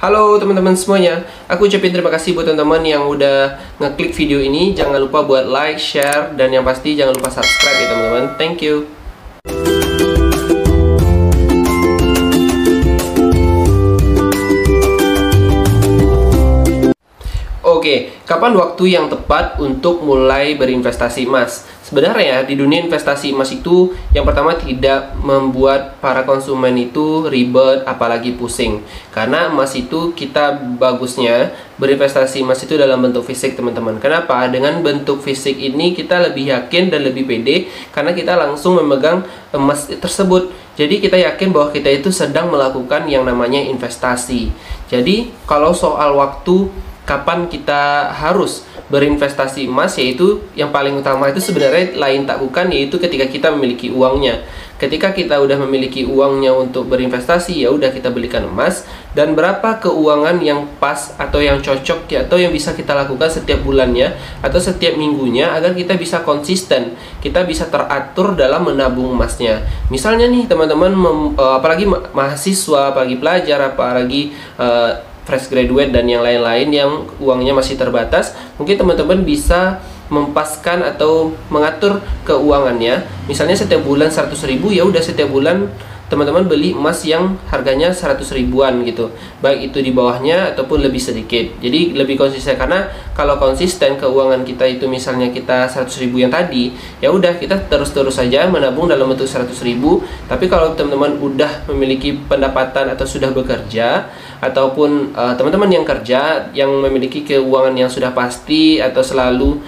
Halo teman-teman semuanya, aku ucapin terima kasih buat teman-teman yang udah ngeklik video ini. Jangan lupa buat like, share, dan yang pasti jangan lupa subscribe ya teman-teman. Thank you. Oke, kapan waktu yang tepat untuk mulai berinvestasi emas? Sebenarnya di dunia investasi emas itu yang pertama tidak membuat para konsumen itu ribet apalagi pusing. Karena emas itu kita bagusnya berinvestasi emas itu dalam bentuk fisik teman-teman. Kenapa? Dengan bentuk fisik ini kita lebih yakin dan lebih pede karena kita langsung memegang emas tersebut. Jadi kita yakin bahwa kita itu sedang melakukan yang namanya investasi. Jadi kalau soal waktu kapan kita harus berinvestasi emas, yaitu yang paling utama itu sebenarnya lain tak bukan yaitu ketika kita memiliki uangnya. Ketika kita udah memiliki uangnya untuk berinvestasi, ya udah kita belikan emas. Dan berapa keuangan yang pas atau yang cocok ya, atau yang bisa kita lakukan setiap bulannya atau setiap minggunya agar kita bisa konsisten, kita bisa teratur dalam menabung emasnya. Misalnya nih teman-teman, apalagi mahasiswa, apalagi pelajar, apalagi fresh graduate dan yang lain-lain yang uangnya masih terbatas, mungkin teman-teman bisa mempaskan atau mengatur keuangannya. Misalnya setiap bulan 100.000, ya udah setiap bulan teman-teman beli emas yang harganya 100 ribuan gitu, baik itu di bawahnya ataupun lebih sedikit. Jadi lebih konsisten, karena kalau konsisten keuangan kita itu misalnya kita 100.000 yang tadi, ya udah kita terus-terus saja menabung dalam bentuk 100.000. Tapi kalau teman-teman udah memiliki pendapatan atau sudah bekerja, ataupun teman-teman yang kerja yang memiliki keuangan yang sudah pasti atau selalu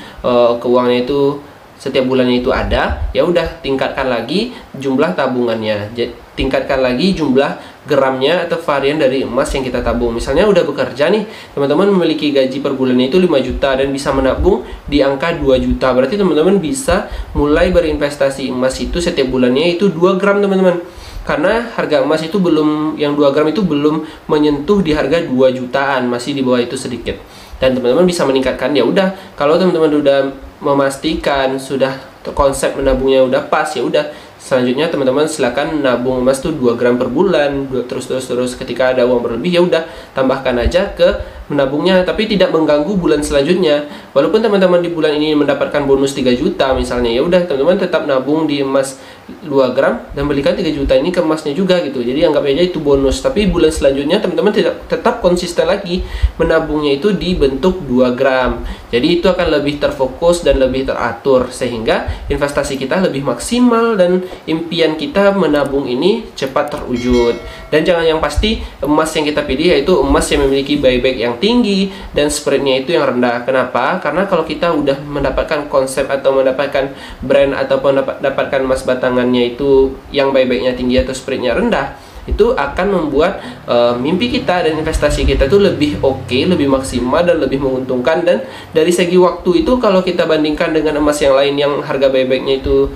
keuangannya itu setiap bulannya itu ada, ya udah tingkatkan lagi jumlah tabungannya, tingkatkan lagi jumlah gramnya atau varian dari emas yang kita tabung. Misalnya udah bekerja nih, teman-teman memiliki gaji per bulannya itu 5 juta dan bisa menabung di angka 2 juta. Berarti teman-teman bisa mulai berinvestasi emas itu setiap bulannya itu 2 gram teman-teman. Karena harga emas itu belum, yang 2 gram itu belum menyentuh di harga 2 jutaan, masih di bawah itu sedikit. Dan teman-teman bisa meningkatkan, ya udah kalau teman-teman udah memastikan sudah konsep menabungnya udah pas, ya udah selanjutnya teman-teman silakan nabung emas tuh 2 gram per bulan, terus ketika ada uang berlebih ya udah tambahkan aja ke menabungnya, tapi tidak mengganggu bulan selanjutnya. Walaupun teman-teman di bulan ini mendapatkan bonus 3 juta misalnya, ya udah teman-teman tetap nabung di emas 2 gram dan belikan 3 juta ini ke emasnya juga gitu. Jadi anggap aja itu bonus, tapi bulan selanjutnya teman-teman tetap konsisten lagi menabungnya itu di bentuk 2 gram. Jadi itu akan lebih terfokus dan lebih teratur sehingga investasi kita lebih maksimal dan impian kita menabung ini cepat terwujud. Dan jangan, yang pasti emas yang kita pilih yaitu emas yang memiliki buyback yang tinggi dan spreadnya itu yang rendah. Kenapa? Karena kalau kita udah mendapatkan konsep atau mendapatkan brand ataupun mendapatkan emas batangannya itu yang buybacknya tinggi atau spreadnya rendah, itu akan membuat mimpi kita dan investasi kita itu lebih oke, lebih maksimal dan lebih menguntungkan. Dan dari segi waktu itu kalau kita bandingkan dengan emas yang lain yang harga buybacknya itu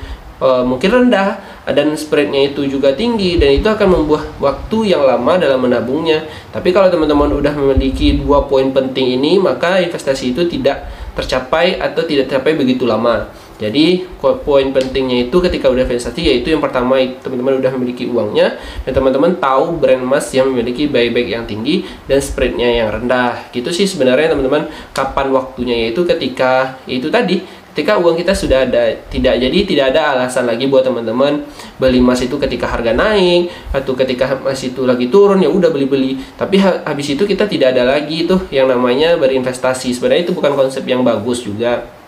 mungkin rendah dan spreadnya itu juga tinggi, dan itu akan membuat waktu yang lama dalam menabungnya. Tapi kalau teman-teman udah memiliki 2 poin penting ini, maka investasi itu tidak tercapai atau tidak tercapai begitu lama. Jadi poin pentingnya itu ketika udah investasi, yaitu yang pertama teman-teman udah memiliki uangnya dan teman-teman tahu brand emas yang memiliki buyback yang tinggi dan spreadnya yang rendah. Gitu sih sebenarnya teman-teman kapan waktunya, yaitu ketika itu tadi, ketika uang kita sudah ada. Jadi tidak ada alasan lagi buat teman-teman beli emas itu ketika harga naik atau ketika emas itu lagi turun, ya udah beli-beli. Tapi habis itu kita tidak ada lagi tuh yang namanya berinvestasi. Sebenarnya itu bukan konsep yang bagus juga.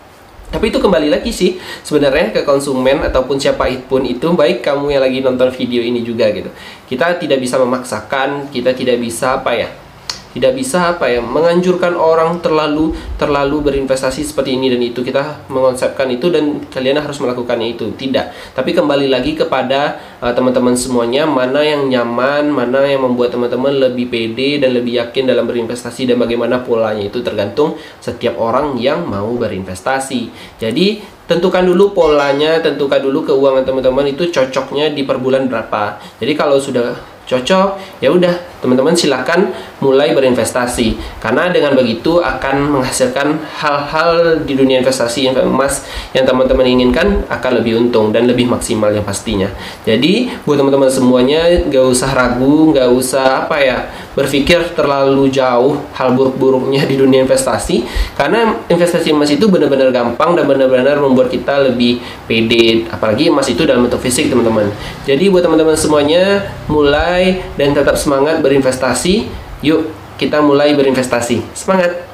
Tapi itu kembali lagi sih sebenarnya ke konsumen ataupun siapa pun itu, baik kamu yang lagi nonton video ini juga gitu. Kita tidak bisa memaksakan, kita tidak bisa menganjurkan orang terlalu berinvestasi seperti ini dan itu. Kita mengonsepkan itu dan kalian harus melakukannya itu, tidak. Tapi kembali lagi kepada teman-teman semuanya, mana yang nyaman, mana yang membuat teman-teman lebih pede dan lebih yakin dalam berinvestasi, dan bagaimana polanya itu tergantung setiap orang yang mau berinvestasi. Jadi tentukan dulu polanya, tentukan dulu keuangan teman-teman itu cocoknya di per bulan berapa. Jadi kalau sudah cocok, ya udah teman-teman silakan mulai berinvestasi, karena dengan begitu akan menghasilkan hal-hal di dunia investasi emas yang teman-teman inginkan akan lebih untung dan lebih maksimal yang pastinya. Jadi buat teman-teman semuanya, gak usah ragu, gak usah berpikir terlalu jauh hal buruk-buruknya di dunia investasi, karena investasi emas itu benar-benar gampang dan benar-benar membuat kita lebih pede, apalagi emas itu dalam bentuk fisik teman-teman. Jadi buat teman-teman semuanya, mulai dan tetap semangat berinvestasi. Yuk kita mulai berinvestasi, semangat.